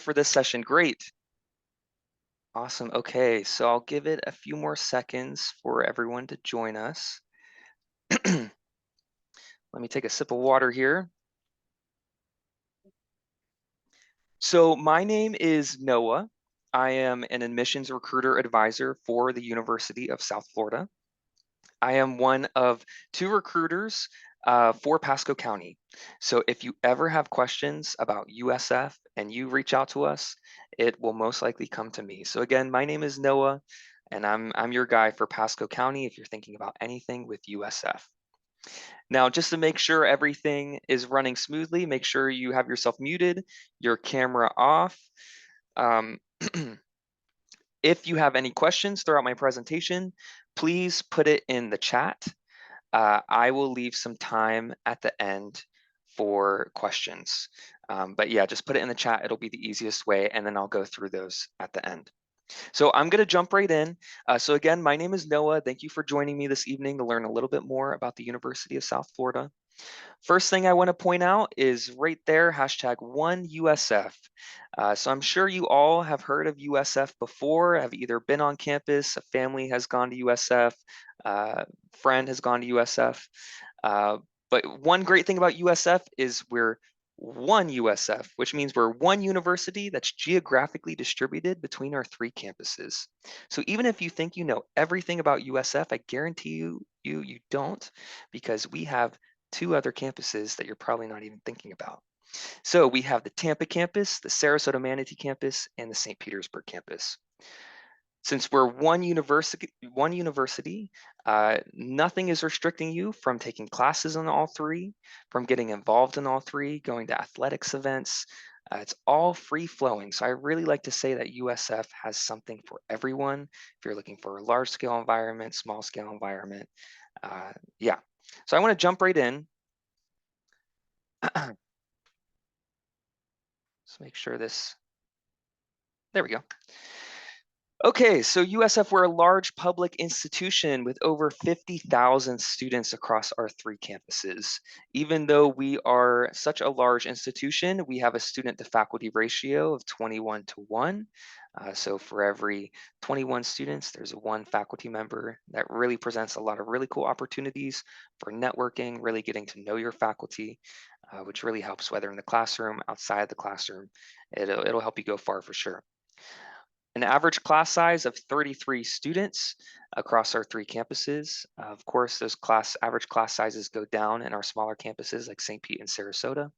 for this session. Great. Awesome. Okay, so I'll give it a few more seconds for everyone to join us. Let me take a sip of water here. So my name is Noah. I am an admissions recruiter advisor for the University of South Florida. I am one of two recruiters for Pasco County. So if you ever have questions about USF and you reach out to us, it will most likely come to me. So again, my name is Noah, and I'm your guy for Pasco County if you're thinking about anything with USF. Now, just to make sure everything is running smoothly, make sure you have yourself muted, your camera off. Um, if you have any questions throughout my presentation, please put it in the chat. I will leave some time at the end for questions. But yeah, just put it in the chat. It'll be the easiest way, and then I'll go through those at the end. So I'm going to jump right in. So again, my name is Noah. Thank you for joining me this evening to learn a little bit more about the University of South Florida. First thing I want to point out is right there, #1USF. So I'm sure you all have heard of USF before, have either been on campus, a family has gone to USF, friend has gone to USF. But one great thing about USF is we're one USF, which means we're one university that's geographically distributed between our three campuses. So even if you think you know everything about USF, I guarantee you don't, because we have two other campuses that you're probably not even thinking about. So we have the Tampa campus, the Sarasota Manatee campus, and the St. Petersburg campus. Since we're one university, nothing is restricting you from taking classes on all three, from getting involved in all three, going to athletics events. It's all free flowing. So I really like to say that USF has something for everyone. If you're looking for a large scale environment, small scale environment, yeah. So I want to jump right in. Let's make sure this, there we go. Okay, so USF, we're a large public institution with over 50,000 students across our three campuses. Even though we are such a large institution, we have a student to faculty ratio of 21:1. So for every 21 students, there's one faculty member. That really presents a lot of really cool opportunities for networking, really getting to know your faculty, which really helps whether in the classroom, outside the classroom. It'll help you go far for sure. An average class size of 33 students across our three campuses. Of course, those average class sizes go down in our smaller campuses like St. Pete and Sarasota.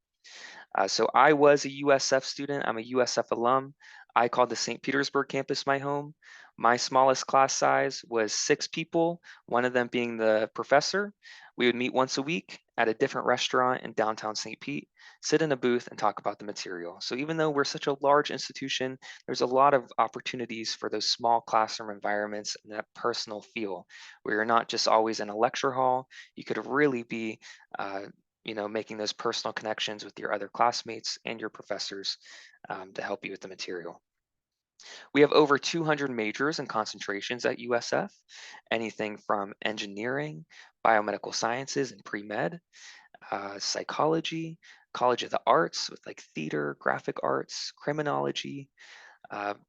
So I was a USF student. I'm a USF alum. I called the St. Petersburg campus my home. My smallest class size was 6 people, one of them being the professor. We would meet once a week at a different restaurant in downtown St. Pete, sit in a booth and talk about the material. So even though we're such a large institution, there's a lot of opportunities for those small classroom environments and that personal feel where you're not just always in a lecture hall. You could really be making those personal connections with your other classmates and your professors to help you with the material. We have over 200 majors and concentrations at USF, anything from engineering, biomedical sciences and pre-med, psychology, College of the Arts with like theater, graphic arts, criminology,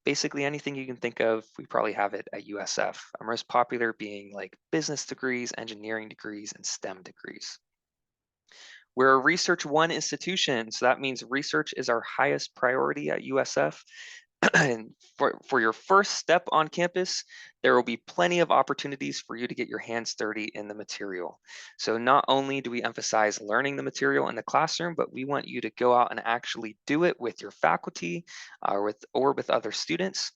basically anything you can think of, we probably have it at USF. Our most popular being like business degrees, engineering degrees, and STEM degrees. We're a Research One institution, so that means research is our highest priority at USF. And for your first step on campus, there will be plenty of opportunities for you to get your hands dirty in the material. So not only do we emphasize learning the material in the classroom, but we want you to go out and actually do it with your faculty or with other students.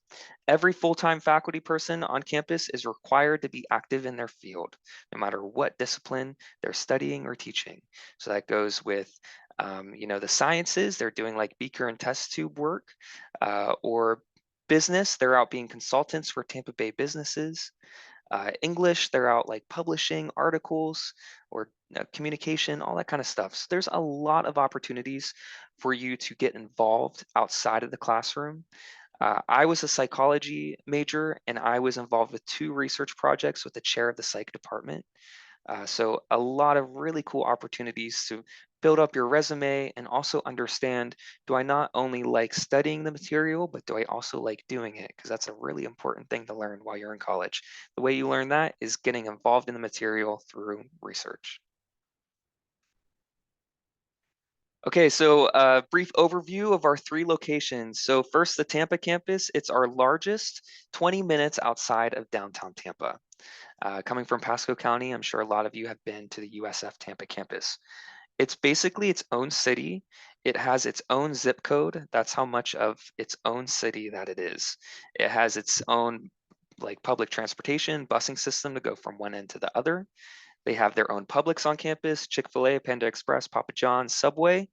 Every full-time faculty person on campus is required to be active in their field, no matter what discipline they're studying or teaching. So that goes with the sciences, they're doing like beaker and test tube work, or business, they're out being consultants for Tampa Bay businesses. English, they're out like publishing articles or communication, all that kind of stuff. So there's a lot of opportunities for you to get involved outside of the classroom. I was a psychology major and I was involved with 2 research projects with the chair of the psych department. So a lot of really cool opportunities to build up your resume and also understand, do I not only like studying the material, but do I also like doing it? Because that's a really important thing to learn while you're in college. The way you learn that is getting involved in the material through research. Okay, so a brief overview of our 3 locations. So first, the Tampa campus, it's our largest, 20 minutes outside of downtown Tampa. Coming from Pasco County, I'm sure a lot of you have been to the USF Tampa campus. It's basically its own city. It has its own zip code. That's how much of its own city that it is. It has its own like public transportation, busing system to go from one end to the other. They have their own Publix on campus, Chick-fil-A, Panda Express, Papa John's, Subway.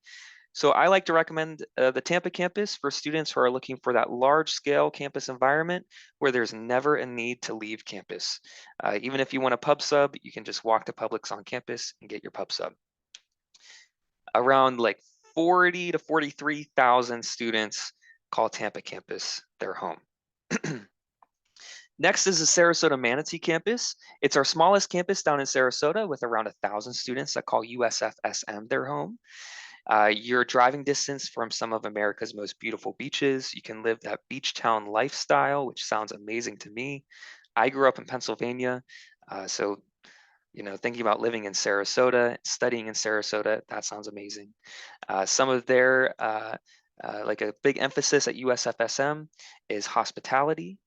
So I like to recommend the Tampa campus for students who are looking for that large scale campus environment where there's never a need to leave campus. Even if you want a pub sub, you can just walk to Publix on campus and get your pub sub. Around like 40 to 43,000 students call Tampa campus their home. Next is the Sarasota Manatee campus. It's our smallest campus down in Sarasota with around 1,000 students that call USF SM their home. You're driving distance from some of America's most beautiful beaches. You can live that beach town lifestyle, which sounds amazing to me. I grew up in Pennsylvania, so thinking about living in Sarasota, studying in Sarasota, that sounds amazing. Some of their like a big emphasis at USFSM is hospitality,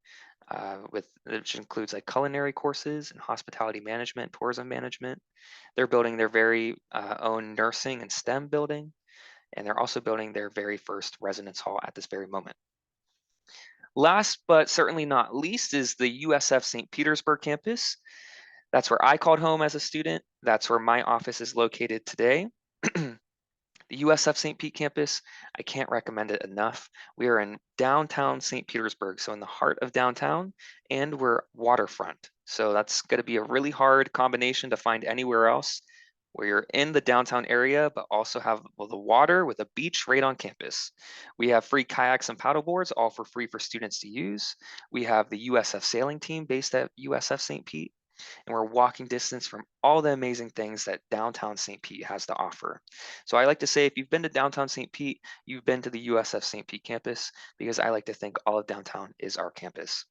which includes like culinary courses and hospitality management, tourism management. They're building their very own nursing and STEM building, and they're also building their very first residence hall at this very moment. Last but certainly not least is the USF St. Petersburg campus. That's where I called home as a student. That's where my office is located today. The USF St. Pete campus, I can't recommend it enough. We are in downtown St. Petersburg, so in the heart of downtown, and we're waterfront. So that's going to be a really hard combination to find anywhere else, where you're in the downtown area, but also have the water with a beach right on campus. We have free kayaks and paddleboards, all for free for students to use. We have the USF sailing team based at USF St. Pete, and we're walking distance from all the amazing things that downtown St. Pete has to offer. So I like to say if you've been to downtown St. Pete, you've been to the USF St. Pete campus, because I like to think all of downtown is our campus.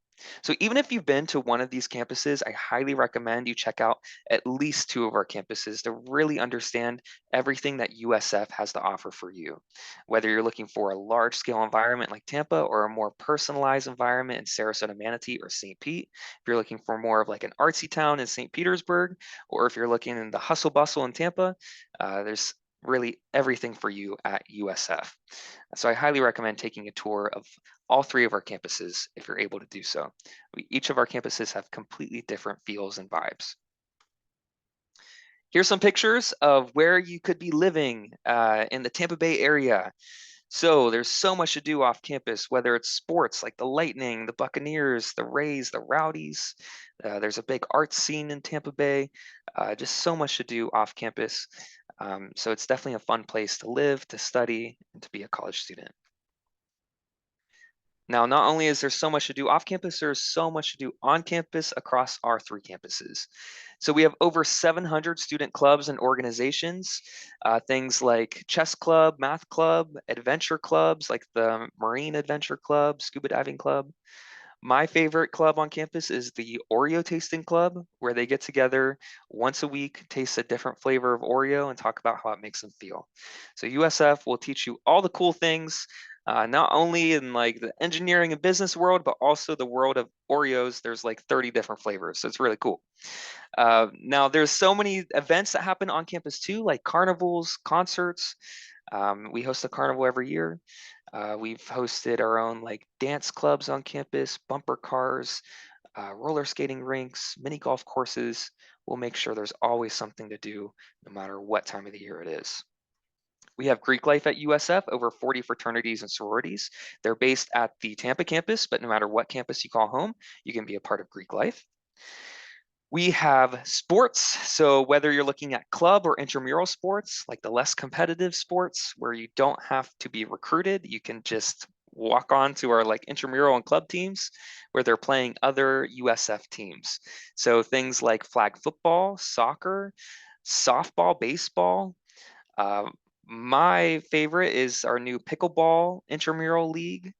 So even if you've been to one of these campuses, I highly recommend you check out at least 2 of our campuses to really understand everything that USF has to offer for you. Whether you're looking for a large scale environment like Tampa or a more personalized environment in Sarasota, Manatee, or St. Pete, if you're looking for more of like an artsy town in St. Petersburg, or if you're looking in the hustle bustle in Tampa, there's really everything for you at USF. So I highly recommend taking a tour of all 3 of our campuses if you're able to do so. Each of our campuses have completely different feels and vibes. Here's some pictures of where you could be living in the Tampa Bay area. So there's so much to do off campus, whether it's sports like the Lightning, the Buccaneers, the Rays, the Rowdies. There's a big art scene in Tampa Bay. Just so much to do off campus. So it's definitely a fun place to live, to study, and to be a college student. Now, not only is there so much to do off campus, there's so much to do on campus across our 3 campuses. So we have over 700 student clubs and organizations, things like chess club, math club, adventure clubs like the Marine Adventure Club, Scuba Diving Club. My favorite club on campus is the Oreo Tasting Club, where they get together once a week, taste a different flavor of Oreo, and talk about how it makes them feel. So USF will teach you all the cool things, not only in like the engineering and business world, but also the world of Oreos. There's like 30 different flavors, so it's really cool. Now, there's so many events that happen on campus too, like carnivals, concerts. We host a carnival every year. We've hosted our own like dance clubs on campus, bumper cars, roller skating rinks, mini golf courses. We'll make sure there's always something to do no matter what time of the year it is. We have Greek life at USF, over 40 fraternities and sororities. They're based at the Tampa campus, but no matter what campus you call home, you can be a part of Greek life. We have sports. So whether you're looking at club or intramural sports, like the less competitive sports where you don't have to be recruited, you can just walk on to our like intramural and club teams where they're playing other USF teams. So things like flag football, soccer, softball, baseball. Uh, my favorite is our new pickleball intramural league.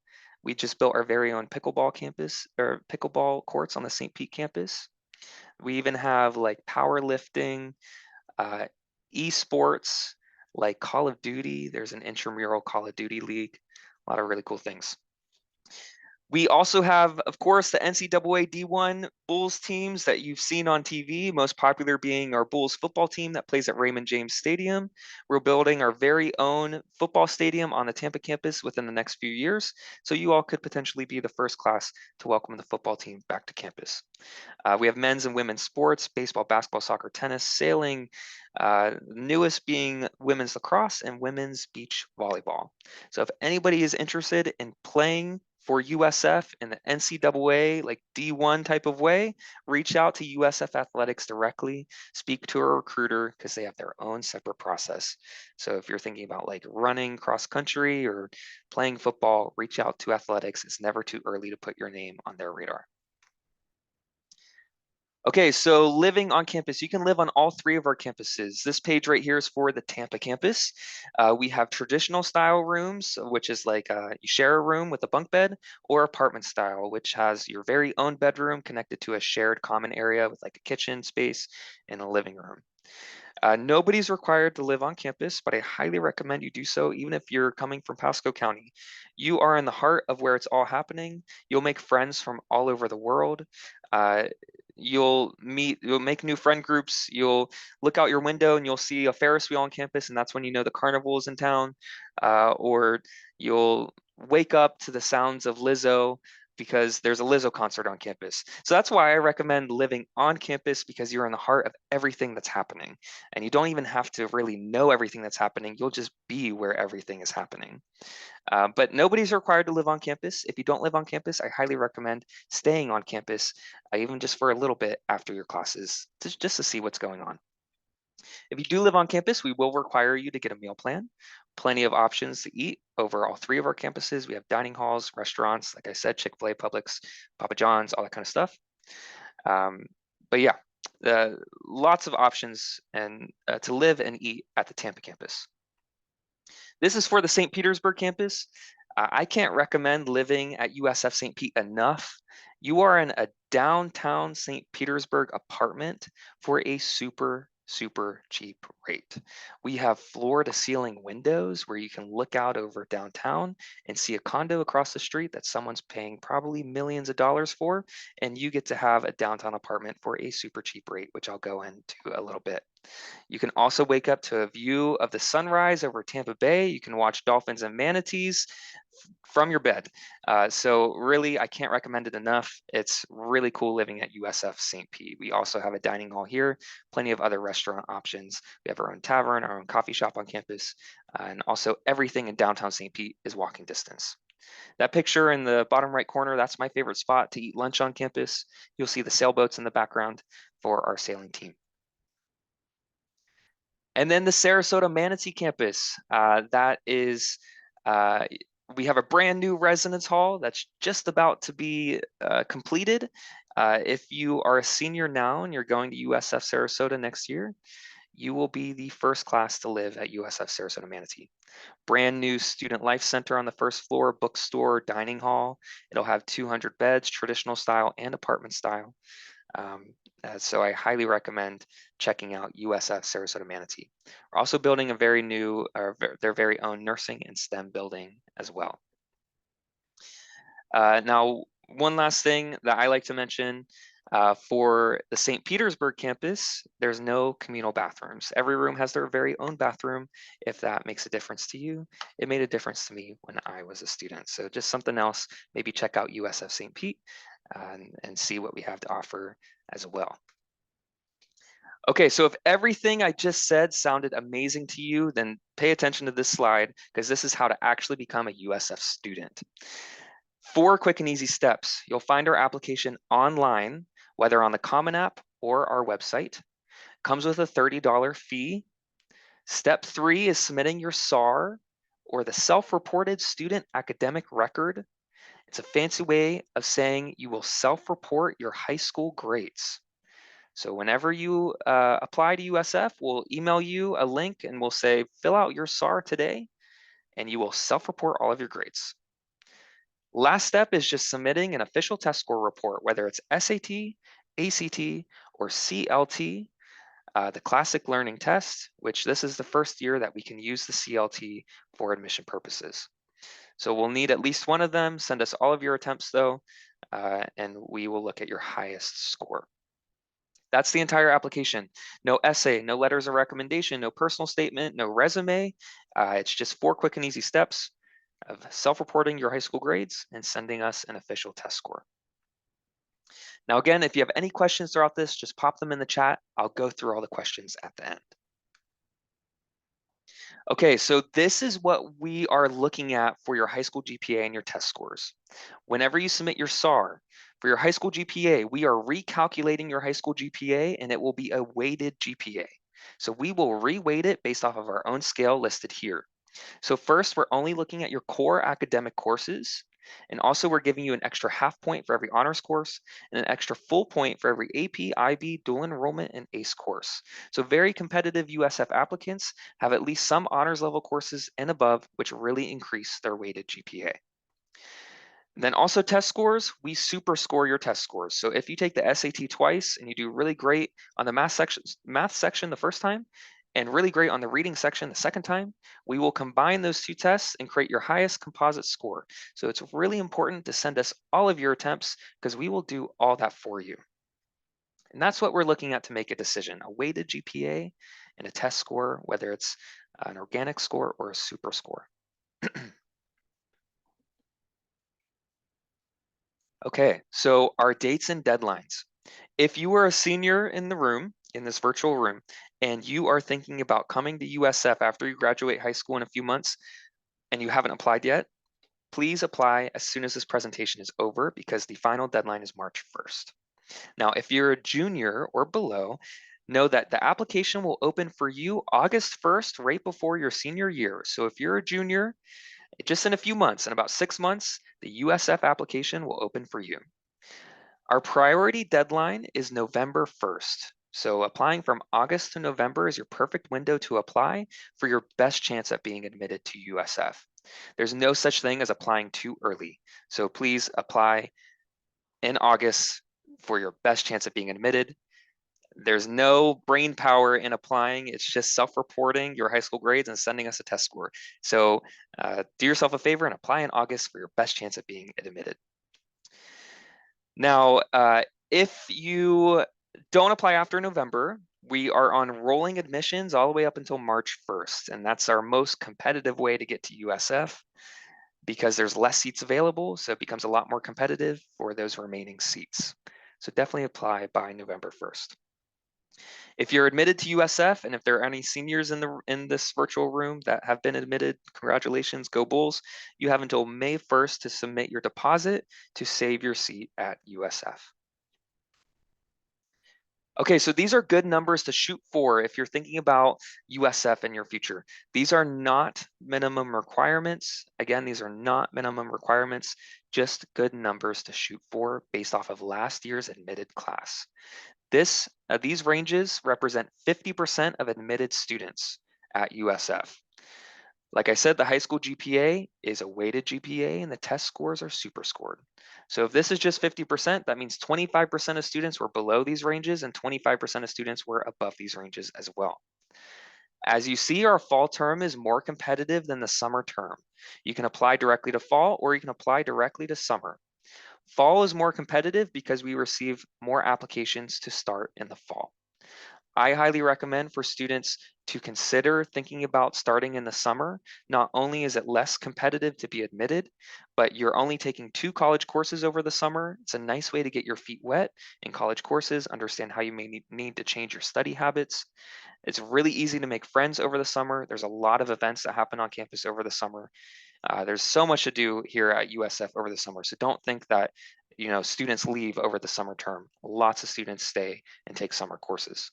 We just built our very own pickleball campus or pickleball courts on the St. Pete campus. We even have like powerlifting, uh, esports, like Call of Duty. There's an intramural Call of Duty league. A lot of really cool things. We also have, of course, the NCAA D1 Bulls teams that you've seen on TV, most popular being our Bulls football team that plays at Raymond James Stadium. We're building our very own football stadium on the Tampa campus within the next few years, so you all could potentially be the first class to welcome the football team back to campus. We have men's and women's sports, baseball, basketball, soccer, tennis, sailing, newest being women's lacrosse and women's beach volleyball. So if anybody is interested in playing for USF in the NCAA, like D1 type of way, reach out to USF Athletics directly, speak to a recruiter because they have their own separate process. So if you're thinking about like running cross country or playing football, reach out to athletics. It's never too early to put your name on their radar. Okay, so living on campus, you can live on all three of our campuses. This page right here is for the Tampa campus. We have traditional style rooms, which is like you share a room with a bunk bed, or apartment style, which has your very own bedroom connected to a shared common area with like a kitchen space and a living room. Nobody's required to live on campus, but I highly recommend you do so, even if you're coming from Pasco County. You are in the heart of where it's all happening. You'll make friends from all over the world. Uh, you'll make new friend groups. You'll look out your window and you'll see a Ferris wheel on campus, and that's when you know the carnival is in town. Or you'll wake up to the sounds of Lizzo because there's a Lizzo concert on campus. So that's why I recommend living on campus, because you're in the heart of everything that's happening. And you don't even have to really know everything that's happening. You'll just be where everything is happening. But nobody's required to live on campus. If you don't live on campus, I highly recommend staying on campus, even just for a little bit after your classes, just to see what's going on. If you do live on campus, we will require you to get a meal plan. Plenty of options to eat over all three of our campuses. We have dining halls, restaurants, like I said, Chick-fil-A, Publix, Papa John's, all that kind of stuff. But yeah, lots of options and to live and eat at the Tampa campus. This is for the St. Petersburg campus. I can't recommend living at USF St. Pete enough. You are in a downtown St. Petersburg apartment for a super cheap rate. We have floor to ceiling windows where you can look out over downtown and see a condo across the street that someone's paying probably millions of dollars for, and you get to have a downtown apartment for a super cheap rate, which I'll go into a little bit. You can also wake up to a view of the sunrise over Tampa Bay. You can watch dolphins and manatees from your bed. So really, I can't recommend it enough. It's really cool living at USF St. Pete. We also have a dining hall here, plenty of other restaurant options. We have our own tavern, our own coffee shop on campus, and also everything in downtown St. Pete is walking distance. That picture in the bottom right corner, that's my favorite spot to eat lunch on campus. You'll see the sailboats in the background for our sailing team. And then the Sarasota Manatee campus, that is, we have a brand new residence hall that's just about to be completed. If you are a senior now and you're going to USF Sarasota next year, you will be the first class to live at USF Sarasota Manatee. Brand new student life center on the first floor, bookstore, dining hall. It'll have 200 beds, traditional style and apartment style. So I highly recommend checking out USF Sarasota Manatee. We're also building a very new, their very own nursing and STEM building as well. Now, one last thing that I like to mention, for the St. Petersburg campus, there's no communal bathrooms. Every room has their very own bathroom. If that makes a difference to you, it made a difference to me when I was a student. So just something else, maybe check out USF St. Pete and see what we have to offer as well. Okay, so if everything I just said sounded amazing to you, then pay attention to this slide, because this is how to actually become a USF student. 4 quick and easy steps. You'll find our application online, whether on the Common App or our website. Comes with a $30 fee. Step 3 is submitting your SAR or the self-reported student academic record. It's a fancy way of saying you will self-report your high school grades. So whenever you apply to USF, we'll email you a link and we'll say, fill out your SAR today, and you will self-report all of your grades. Last step is just submitting an official test score report, whether it's SAT, ACT, or CLT, the Classic Learning Test, which this is the first year that we can use the CLT for admission purposes. So we'll need at least one of them. Send us all of your attempts though, and we will look at your highest score. That's the entire application. No essay, no letters of recommendation, no personal statement, no resume. It's just 4 quick and easy steps of self-reporting your high school grades and sending us an official test score. Now, again, if you have any questions throughout this, just pop them in the chat. I'll go through all the questions at the end. Okay, so this is what we are looking at for your high school GPA and your test scores. Whenever you submit your SAR, for your high school GPA, we are recalculating your high school GPA and it will be a weighted GPA. So we will re-weight it based off of our own scale listed here. So first, we're only looking at your core academic courses. And also we're giving you an extra half point for every honors course and an extra full point for every AP, IB, dual enrollment, and ACE course. So very competitive USF applicants have at least some honors level courses and above, which really increase their weighted GPA. Then also test scores, we super score your test scores. So if you take the SAT twice and you do really great on the math section the first time, and really great on the reading section the second time, we will combine those 2 tests and create your highest composite score. So it's really important to send us all of your attempts because we will do all that for you. And that's what we're looking at to make a decision, a weighted GPA and a test score, whether it's an organic score or a super score. Okay, so our dates and deadlines. If you are a senior in the room, in this virtual room, and you are thinking about coming to USF after you graduate high school in a few months and you haven't applied yet, please apply as soon as this presentation is over because the final deadline is March 1st. Now, if you're a junior or below, know that the application will open for you August 1st, right before your senior year. So if you're a junior, just in a few months, in about 6 months, the USF application will open for you. Our priority deadline is November 1st. So applying from August to November is your perfect window to apply for your best chance at being admitted to USF. There's no such thing as applying too early. So please apply in August for your best chance at being admitted. There's no brain power in applying. It's just self-reporting your high school grades and sending us a test score. So do yourself a favor and apply in August for your best chance at being admitted. Now, if you don't apply after November, we are on rolling admissions all the way up until March 1st, and that's our most competitive way to get to USF because there's less seats available, so it becomes a lot more competitive for those remaining seats. So definitely apply by November 1st. If you're admitted to USF, and if there are any seniors in this virtual room that have been admitted, congratulations, go Bulls. You have until May 1st to submit your deposit to save your seat at USF. Okay, so these are good numbers to shoot for if you're thinking about USF in your future. These are not minimum requirements. Again, these are not minimum requirements, just good numbers to shoot for based off of last year's admitted class. These ranges represent 50% of admitted students at USF. Like I said, the high school GPA is a weighted GPA and the test scores are super scored. So if this is just 50%, that means 25% of students were below these ranges and 25% of students were above these ranges as well. As you see, our fall term is more competitive than the summer term. You can apply directly to fall or you can apply directly to summer. Fall is more competitive because we receive more applications to start in the fall. I highly recommend for students to consider thinking about starting in the summer. Not only is it less competitive to be admitted, but you're only taking 2 college courses over the summer. It's a nice way to get your feet wet in college courses, understand how you may need to change your study habits. It's really easy to make friends over the summer. There's a lot of events that happen on campus over the summer. There's so much to do here at USF over the summer. So don't think that students leave over the summer term. Lots of students stay and take summer courses.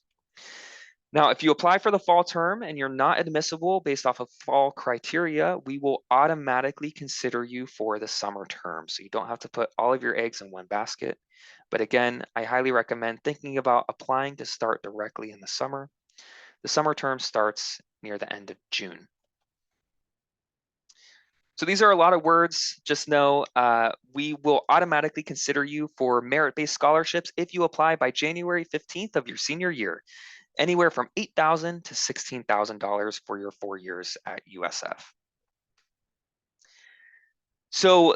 Now, if you apply for the fall term and you're not admissible based off of fall criteria, we will automatically consider you for the summer term. So you don't have to put all of your eggs in one basket. But again, I highly recommend thinking about applying to start directly in the summer. The summer term starts near the end of June. So these are a lot of words. Just know we will automatically consider you for merit-based scholarships if you apply by January 15th of your senior year, anywhere from $8,000 to $16,000 for your 4 years at USF. So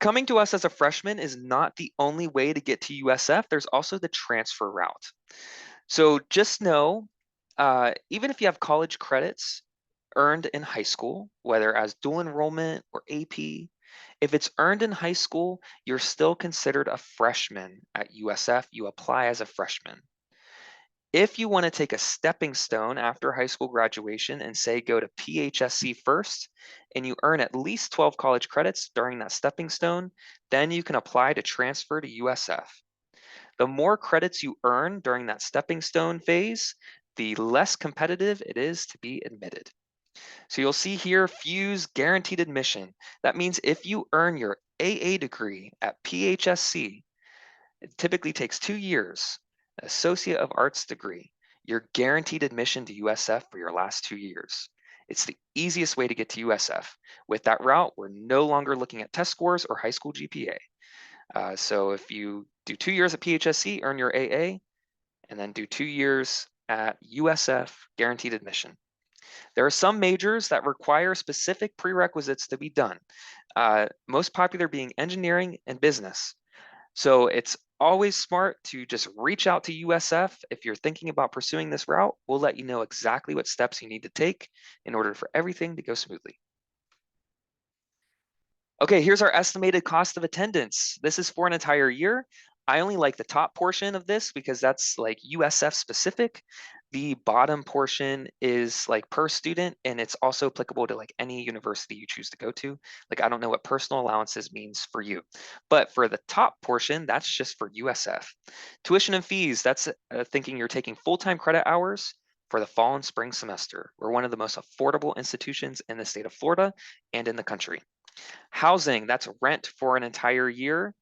coming to us as a freshman is not the only way to get to USF. There's also the transfer route. So just know, even if you have college credits earned in high school, whether as dual enrollment or AP, if it's earned in high school, you're still considered a freshman at USF. You apply as a freshman. If you want to take a stepping stone after high school graduation and say go to PHSC first, and you earn at least 12 college credits during that stepping stone, then you can apply to transfer to USF. The more credits you earn during that stepping stone phase, the less competitive it is to be admitted. So you'll see here, Fuse guaranteed admission. That means if you earn your AA degree at PHSC, it typically takes 2 years, Associate of Arts degree, you're guaranteed admission to USF for your last 2 years. It's the easiest way to get to USF. With that route, we're no longer looking at test scores or high school GPA. So if you do 2 years at PHSC, earn your AA, and then do 2 years at USF, guaranteed admission. There are some majors that require specific prerequisites to be done, most popular being engineering and business. So it's always smart to just reach out to USF. If you're thinking about pursuing this route, we'll let you know exactly what steps you need to take in order for everything to go smoothly. Okay, here's our estimated cost of attendance. This is for an entire year. I only like the top portion of this because that's like USF specific. The bottom portion is like per student, and it's also applicable to like any university you choose to go to. Like, I don't know what personal allowances means for you, but for the top portion, that's just for USF. Tuition and fees, that's thinking you're taking full-time credit hours for the fall and spring semester. We're one of the most affordable institutions in the state of Florida and in the country. Housing, that's rent for an entire year.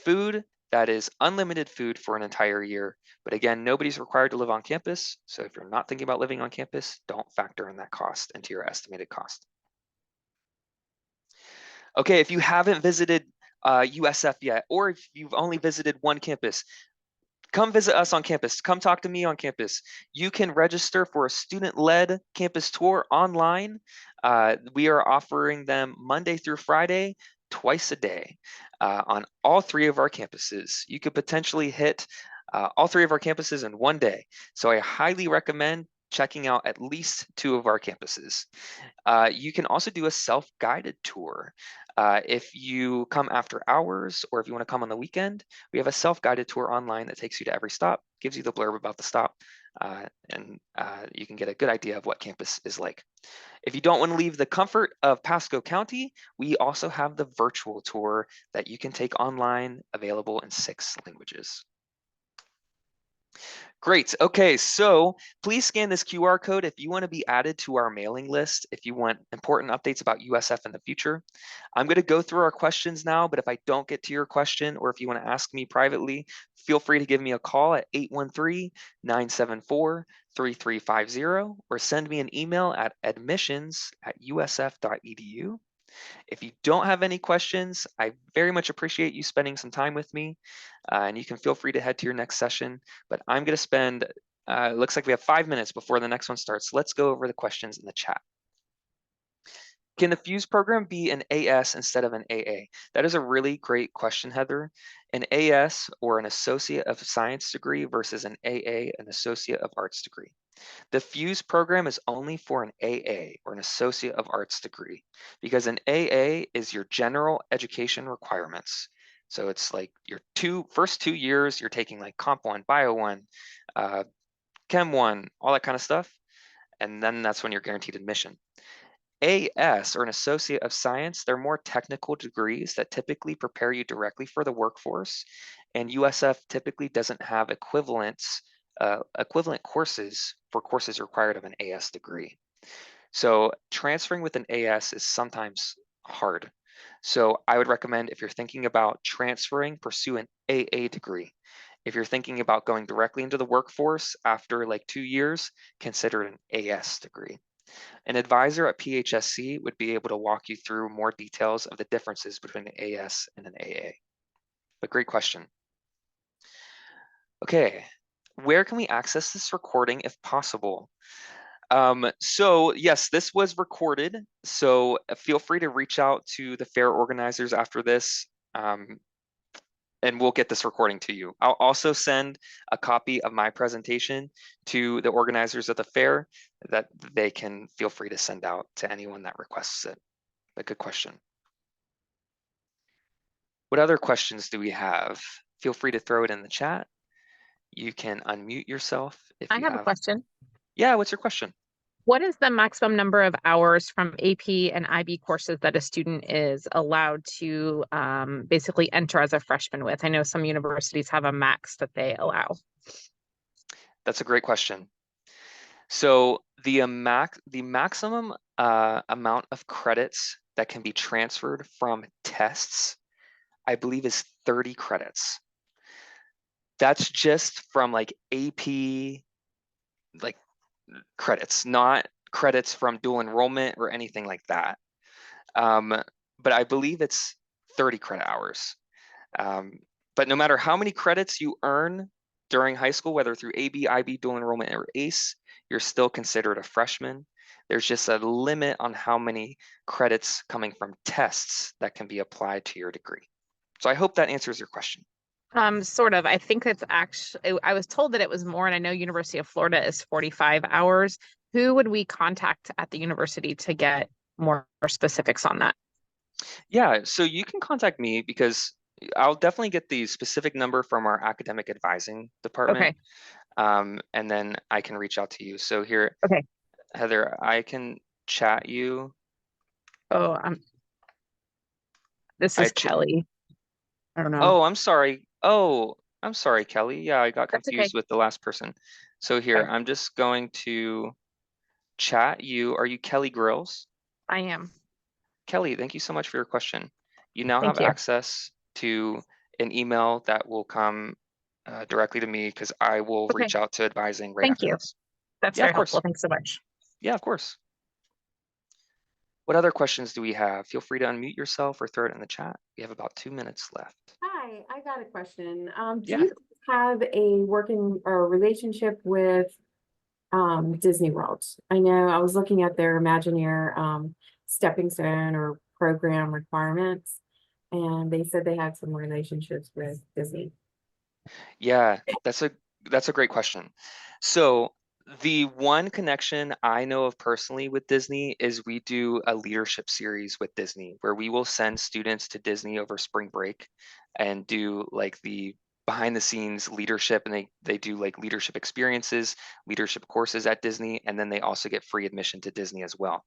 Food, that is unlimited food for an entire year. But again, nobody's required to live on campus. So if you're not thinking about living on campus, don't factor in that cost into your estimated cost. Okay, if you haven't visited USF yet, or if you've only visited one campus, come visit us on campus. Come talk to me on campus. You can register for a student-led campus tour online. We are offering them Monday through Friday, twice a day on all 3 of our campuses. You could potentially hit all 3 of our campuses in one day. So I highly recommend checking out at least 2 of our campuses. You can also do a self-guided tour. If you come after hours or if you want to come on the weekend, we have a self-guided tour online that takes you to every stop, gives you the blurb about the stop, and you can get a good idea of what campus is like. If you don't want to leave the comfort of Pasco County, we also have the virtual tour that you can take online, available in 6 languages. Great. Okay, so please scan this QR code if you want to be added to our mailing list, if you want important updates about USF in the future. I'm going to go through our questions now, but if I don't get to your question or if you want to ask me privately, feel free to give me a call at 813-974-3350 or send me an email at admissions@usf.edu. If you don't have any questions, I very much appreciate you spending some time with me, and you can feel free to head to your next session. But I'm going to spend, it looks like we have 5 minutes before the next one starts. Let's go over the questions in the chat. Can the FUSE program be an AS instead of an AA? That is a really great question, Heather. An AS, or an Associate of Science degree, versus an AA, an Associate of Arts degree. The FUSE program is only for an AA, or an Associate of Arts degree, because an AA is your general education requirements. So it's like your first 2 years, you're taking like Comp 1, Bio 1, Chem 1, all that kind of stuff. And then that's when you're guaranteed admission. AS, or an Associate of Science, they're more technical degrees that typically prepare you directly for the workforce. And USF typically doesn't have equivalents equivalent courses for courses required of an AS degree. So transferring with an AS is sometimes hard. So I would recommend, if you're thinking about transferring, pursue an AA degree. If you're thinking about going directly into the workforce after like 2 years, consider an AS degree. An advisor at PHSC would be able to walk you through more details of the differences between an AS and an AA. But great question. Okay, where can we access this recording if possible? So yes, this was recorded, so feel free to reach out to the fair organizers after this, and we'll get this recording to you. I'll also send a copy of my presentation to the organizers of the fair that they can feel free to send out to anyone that requests it. But good question. What other questions do we have? Feel free to throw it in the chat. You can unmute yourself if I you have a have. question. Yeah, what's your question? What is the maximum number of hours from AP and IB courses that a student is allowed to basically enter as a freshman with? I know some universities have a max that they allow. That's a great question. So the maximum amount of credits that can be transferred from tests, I believe, is 30 credits. That's just from like AP like credits, not credits from dual enrollment or anything like that. But I believe it's 30 credit hours. But no matter how many credits you earn during high school, whether through AB, IB, dual enrollment, or ACE, you're still considered a freshman. There's just a limit on how many credits coming from tests that can be applied to your degree. So I hope that answers your question. Sort of. I think it's actually, I was told that it was more, and I know University of Florida is 45 hours. Who would we contact at the university to get more specifics on that? Yeah, so you can contact me because I'll definitely get the specific number from our academic advising department. Okay. And then I can reach out to you. So here, Okay. Heather, I can chat you. Oh, this is Kelly. I don't know. Oh, I'm sorry. Oh, I'm sorry, Kelly. Yeah, I got That's okay. confused with the last person. So here, Okay. I'm just going to chat you. Are you Kelly Grills? I am. Kelly, thank you so much for your question. You now have Thank you. access to an email that will come directly to me because I will Okay. reach out to advising right Thank after you. this. That's Yeah, very of helpful. course. Thanks so much. Yeah, of course. What other questions do we have? Feel free to unmute yourself or throw it in the chat. We have about 2 minutes left. Hi, I got a question. Do Yeah. you have a working or relationship with Disney World? I know I was looking at their Imagineer stepping stone or program requirements, and they said they had some relationships with Disney. Yeah, that's a great question. So the one connection I know of personally with Disney is we do a leadership series with Disney where we will send students to Disney over spring break and do like the behind the scenes leadership, and they do like leadership experiences, leadership courses at Disney, and then they also get free admission to Disney as well.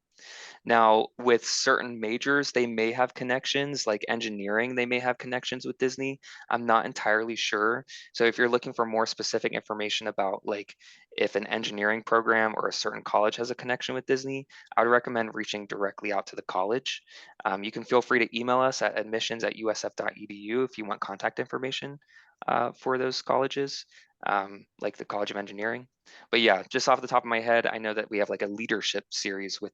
Now, with certain majors, they may have connections, like engineering, they may have connections with Disney. I'm not entirely sure. So if you're looking for more specific information about like if an engineering program or a certain college has a connection with Disney, I would recommend reaching directly out to the college. You can feel free to email us at admissions@usf.edu if you want contact information for those colleges, like the College of Engineering. But yeah, just off the top of my head, I know that we have like a leadership series with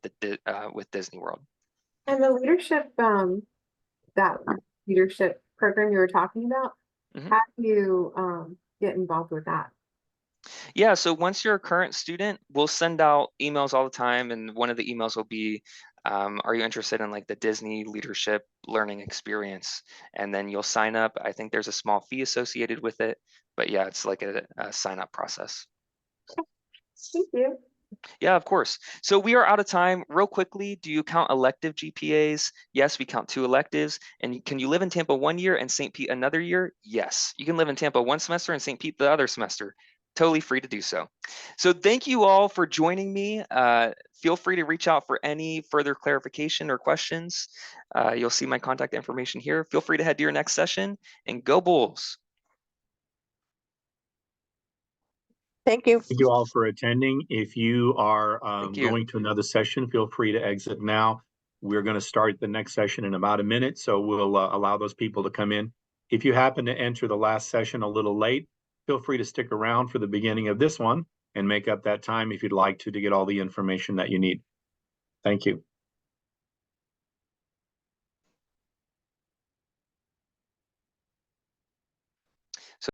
with Disney World. And the leadership, that leadership program you were talking about, how do you get involved with that? Yeah, so once you're a current student, we'll send out emails all the time, and one of the emails will be, are you interested in like the Disney Leadership Learning Experience? And then you'll sign up. I think there's a small fee associated with it, but yeah, it's like a sign up process. Thank you. Yeah, of course. So we are out of time. Real quickly, do you count elective GPAs? Yes, we count 2 electives. And can you live in Tampa 1 year and St. Pete another year? Yes, you can live in Tampa 1 semester and St. Pete the other semester. Totally free to do so. So thank you all for joining me. Feel free to reach out for any further clarification or questions. You'll see my contact information here. Feel free to head to your next session, and go Bulls. Thank you. Thank you all for attending. If you are Thank you. going to another session, feel free to exit now. We're going to start the next session in about a minute, so we'll allow those people to come in. If you happen to enter the last session a little late, feel free to stick around for the beginning of this one and make up that time if you'd like to get all the information that you need. Thank you.